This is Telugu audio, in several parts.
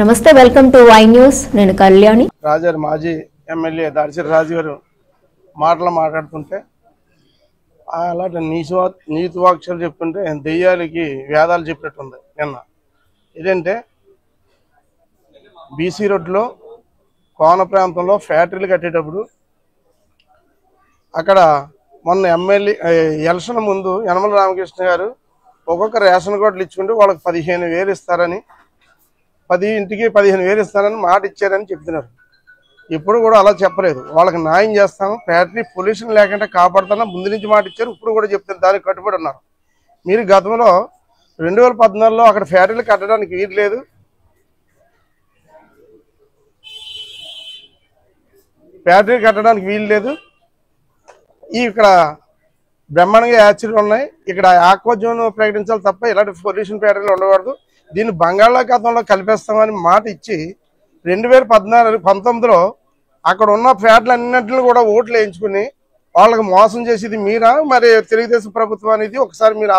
నమస్తే, వెల్కమ్ టు వై న్యూస్. నేను కళ్యాణి. రాజారి మాజీ ఎమ్మెల్యే దాడిశెట్టి రాజు గారు మాట్లాడుతుంటే అలాంటి నీతి వాక్యాలు చెప్తుంటే దెయ్యాలకి వేదాలు చెప్పినట్టుంది. నిన్న ఇదేంటే బీసీ రోడ్లో కోన ప్రాంతంలో ఫ్యాక్టరీలు కట్టేటప్పుడు అక్కడ మొన్న ఎమ్మెల్యే ఎలక్షన్ ముందు యనమల రామకృష్ణ గారు ఒక్కొక్క రేషన్ కార్డులు ఇచ్చుకుంటే వాళ్ళకి 15,000 ఇస్తారని, 10 ఇంటికి 15,000 ఇస్తారని మాట ఇచ్చారని చెప్తున్నారు. ఇప్పుడు కూడా అలా చెప్పలేదు. వాళ్ళకి న్యాయం చేస్తాను, ఫ్యాక్టరీ పొల్యూషన్ లేకుండా కాపాడుతాను ముందు నుంచి మాట ఇచ్చారు. ఇప్పుడు కూడా చెప్తారు, దానికి కట్టుబడి ఉన్నారు. మీరు గతంలో 2014లో అక్కడ ఫ్యాక్టరీలు కట్టడానికి వీలు లేదు, ఇక్కడ బ్రహ్మాండంగా యాక్సిడెంట్లు ఉన్నాయి, ఇక్కడ ఆక్వా జోన్ ప్రకటించాలి తప్ప ఇలాంటి పొల్యూషన్ ఫ్యాక్టరీలు ఉండకూడదు, దీన్ని బంగాళాఖాతంలో కలిపేస్తామని మాట ఇచ్చి 2019లో అక్కడ ఉన్న ఫ్యాక్టరీలు అన్నింటిని కూడా ఓట్లు వేయించుకుని వాళ్ళకి మోసం చేసేది మీరా మరి తెలుగుదేశం ప్రభుత్వం అనేది ఒకసారి మీరు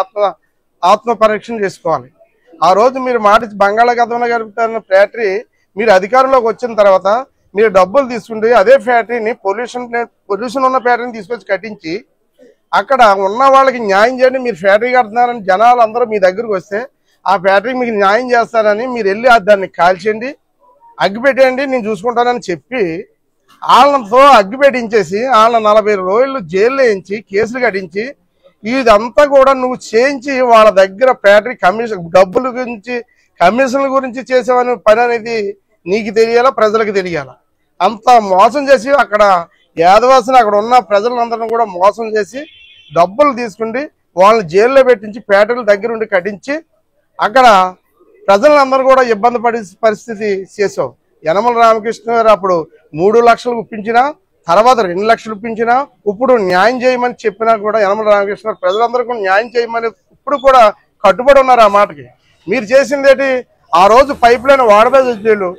ఆత్మ పరీక్షణ చేసుకోవాలి. ఆ రోజు మీరు మాట ఇచ్చి బంగాళాఖాతంలో కలుపుతున్న ఫ్యాక్టరీ మీరు అధికారంలోకి వచ్చిన తర్వాత మీరు డబ్బులు తీసుకుంటే అదే ఫ్యాక్టరీని పొల్యూషన్ ఉన్న ఫ్యాక్టరీని తీసుకొచ్చి కట్టించి అక్కడ ఉన్న వాళ్ళకి న్యాయం చేయండి. మీరు ఫ్యాక్టరీ కడుతున్నారని జనాలు అందరూ మీ దగ్గరకు వస్తే ఆ ఫ్యాక్టరీకి మీకు న్యాయం చేస్తారని మీరు వెళ్ళి దాన్ని కాల్చేయండి, అగ్గి పెట్టేయండి, నేను చూసుకుంటానని చెప్పి వాళ్ళతో అగ్గి పెట్టించేసి వాళ్ళ 40 రోజులు జైల్లో వేయించి కేసులు కట్టించి ఇదంతా కూడా నువ్వు చేయించి వాళ్ళ దగ్గర ఫ్యాక్టరీ డబ్బుల గురించి కమిషన్ల గురించి చేసేవని పని అనేది నీకు తెలియాలా, ప్రజలకు తెలియాలా. అంత మోసం చేసి అక్కడ యాదవాసులు అక్కడ ఉన్న ప్రజలందరినీ కూడా మోసం చేసి డబ్బులు తీసుకుండి వాళ్ళని జైల్లో పెట్టించి ఫ్యాక్టరీల దగ్గర ఉండి కట్టించి అక్కడ ప్రజలందరూ కూడా ఇబ్బంది పడే పరిస్థితి చేసావు. యనమల రామకృష్ణ గారు అప్పుడు 3 లక్షలు ఒప్పించినా, తర్వాత 2 లక్షలు ఒప్పించినా, ఇప్పుడు న్యాయం చేయమని చెప్పినా కూడా యనమల రామకృష్ణ గారు ప్రజలందరికీ న్యాయం చేయమని ఇప్పుడు కూడా కట్టుబడి ఉన్నారు ఆ మాటకి. మీరు చేసింది ఏంటి? ఆ రోజు పైప్ లైన్ వాడబోయేళ్ళు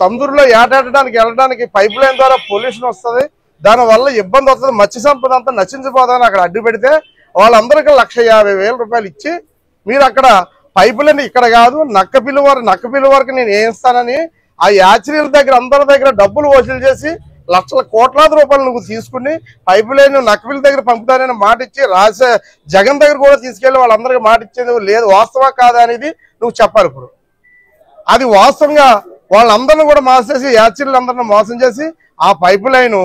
సముద్రంలో ఏటాడడానికి వెళ్ళడానికి పైప్ లైన్ ద్వారా పొల్యూషన్ వస్తుంది, దానివల్ల ఇబ్బంది వస్తుంది, మత్స్య సంపద అంతా నశించిపోతుందని అక్కడ అడ్డు పెడితే వాళ్ళందరికీ 150,000 రూపాయలు ఇచ్చి మీరు అక్కడ పైపు లైన్ ఇక్కడ కాదు నక్కపిల్లి వరకు నేను వేయిస్తానని ఆ యాచరీల దగ్గర అందరి దగ్గర డబ్బులు వసూలు చేసి కోట్లాది రూపాయలు నువ్వు తీసుకుని పైపు లైన్ నక్కపిల్లి దగ్గర పంపుతానని మాట ఇచ్చి జగన్ దగ్గర కూడా తీసుకెళ్లి వాళ్ళందరికీ మాట ఇచ్చేది లేదు. వాస్తవా కాదా అనేది నువ్వు చెప్పాలి. ఇప్పుడు అది వాస్తవంగా వాళ్ళందరినీ కూడా మోసం చేసి యాచరీలందరినీ మోసం చేసి ఆ పైపు లైన్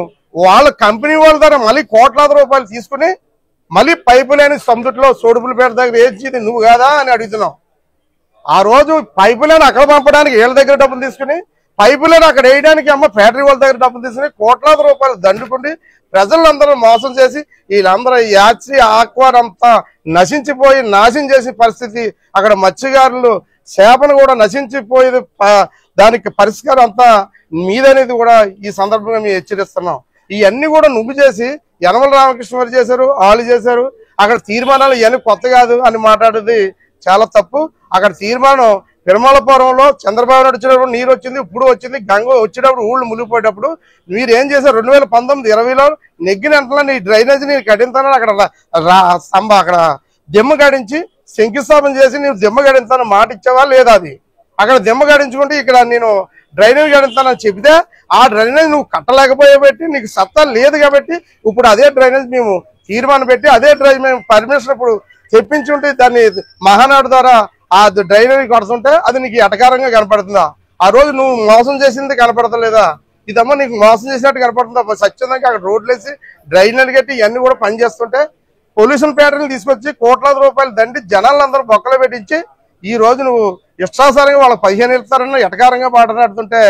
వాళ్ళ కంపెనీ వాళ్ళ దగ్గర మళ్ళీ కోట్లాది రూపాయలు తీసుకుని మళ్ళీ పైపు లైన్ సముద్రంలో సోడుపులపేట దగ్గర వేయించింది నువ్వు కాదా అని అడుగుతున్నావు. ఆ రోజు పైపు లైన్ అక్కడ పంపడానికి వీళ్ళ దగ్గర డబ్బులు తీసుకుని పైపు లైన్ అక్కడ వేయడానికి ఫ్యాక్టరీ వాళ్ళ దగ్గర డబ్బులు తీసుకుని కోట్లాది రూపాయలు దండుకుండి ప్రజలందరూ మోసం చేసి వీళ్ళందరూ యాచి ఆక్వారంతా నాశనం చేసే పరిస్థితి, అక్కడ మత్స్యకారులు చేపను కూడా నశించిపోయేది, దానికి పరిష్కారం అంతా మీదనేది కూడా ఈ సందర్భంగా మేము హెచ్చరిస్తున్నాం. ఇవన్నీ కూడా నువ్వు చేసి యనమల రామకృష్ణ గారు చేశారు, వాళ్ళు చేశారు. అక్కడ తీర్మానాలు ఇవన్నీ కొత్త కాదు అని మాట్లాడేది చాలా తప్పు. అక్కడ తీర్మానం తిరుమలపురంలో చంద్రబాబు నాయుడు వచ్చినప్పుడు నీరు వచ్చింది, ఇప్పుడు వచ్చింది, గంగ వచ్చేటప్పుడు ఊళ్ళు మునిగిపోయేటప్పుడు మీరు ఏం చేశారు? 2019-20లో నెగ్గిన వెంటనే నీ డ్రైనేజ్ నేను కట్టింతానని అక్కడ దెమ్మ గడించి శంకుస్థాపన చేసి నీవు దెమ్మ గడింతానని మాట ఇచ్చావా లేదా? అది అక్కడ దెమ్మ గడించుకుంటే ఇక్కడ నేను డ్రైనేజ్ కడతానని చెబితే ఆ డ్రైనేజ్ నువ్వు కట్టలేకపోయేబట్టి నీకు సత్తా లేదు కాబట్టి ఇప్పుడు అదే డ్రైనేజ్ మేము తీర్మానం పెట్టి అదే డ్రైనేజ్ మేము పర్మిషన్ ఇప్పుడు తెప్పించి ఉంటే దాన్ని మహానాడు ద్వారా ఆ డ్రైనేజ్ కడుతుంటే అది నీకు ఎటకారంగా కనపడుతుందా? ఆ రోజు నువ్వు మోసం చేసింది కనపడతలేదా? ఇదమ్మా నీకు మోసం చేసినట్టు కనపడుతుందా? స్వచ్ఛందంగా అక్కడ రోడ్లు వేసి డ్రైనేజ్ కట్టి ఇవన్నీ కూడా పనిచేస్తుంటే పొల్యూషన్ ప్యాటర్న్ తీసుకొచ్చి కోట్లాది రూపాయలు దండి జనాలందరూ బొక్కలు పెట్టించి ఈ రోజు నువ్వు ఇష్టాసారంగా వాళ్ళకి 15 ఇస్తారని ఎటకారంగా మాట్లాడుతుంటే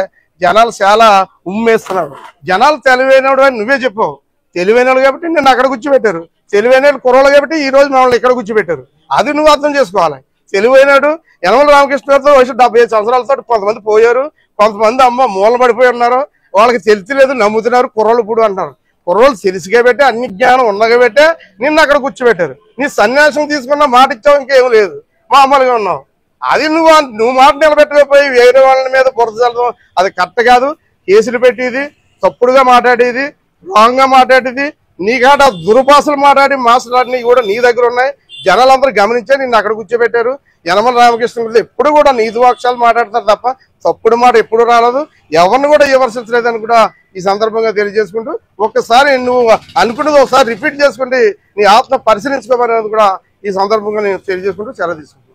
జనాలు చాలా ఉమ్మేస్తున్నారు. జనాలు తెలివైనడు అని నువ్వే చెప్పావు. తెలివైనడు కాబట్టి నిన్ను అక్కడ కూర్చోబెట్టారు, తెలివైన కుర్రోళ్ళు కాబట్టి ఈ రోజు మమ్మల్ని ఇక్కడ కూర్చోబెట్టారు. అది నువ్వు అర్థం చేసుకోవాలి. తెలివైనడు యనమల రామకృష్ణ గారితో వయసు 75 సంవత్సరాలతో కొంతమంది పోయారు, కొంతమంది మూల పడిపోయి ఉన్నారు, వాళ్ళకి తెలియలేదు నమ్ముతున్నారు, కుర్రోళ్ళు ఇప్పుడు అంటారు. కుర్రోళ్ళు తెలిసిగా పెట్టి అన్ని జ్ఞానం ఉండగా పెట్టే నిన్ను అక్కడ కూర్చోబెట్టారు. నీ సన్యాసం తీసుకున్న మాట ఇచ్చావు, ఇంకేం లేదు, మామూలుగా ఉన్నావు. అది నువ్వు మాట నిలబెట్టకపోయి వేరే వాళ్ళ మీద బురద చల్లడం అది కరెక్ట్ కాదు. కేసులు పెట్టేది, తప్పుడుగా మాట్లాడేది, రాంగ్ గా మాట్లాడేది, నీకాట దురుపాసలు మాట్లాడి మాట్లాడినవి కూడా నీ దగ్గర ఉన్నాయి. జనాలందరూ గమనించే నిన్ను అక్కడ కూర్చోబెట్టారు. యనమల రామకృష్ణ గురించి ఎప్పుడు కూడా నీతి వాక్యాలు మాట్లాడతారు తప్ప తప్పుడు మాట ఎప్పుడు రాలేదు, ఎవరిని కూడా విమర్శించలేదని కూడా ఈ సందర్భంగా తెలియజేసుకుంటూ, ఒక్కసారి నువ్వు అనుకున్నది ఒకసారి రిపీట్ చేసుకుంటే నీ ఆత్మ పరిశీలించుకోమనేది కూడా ఈ సందర్భంగా నేను తెలియజేసుకుంటూ సెలవు తీసుకుంటాను.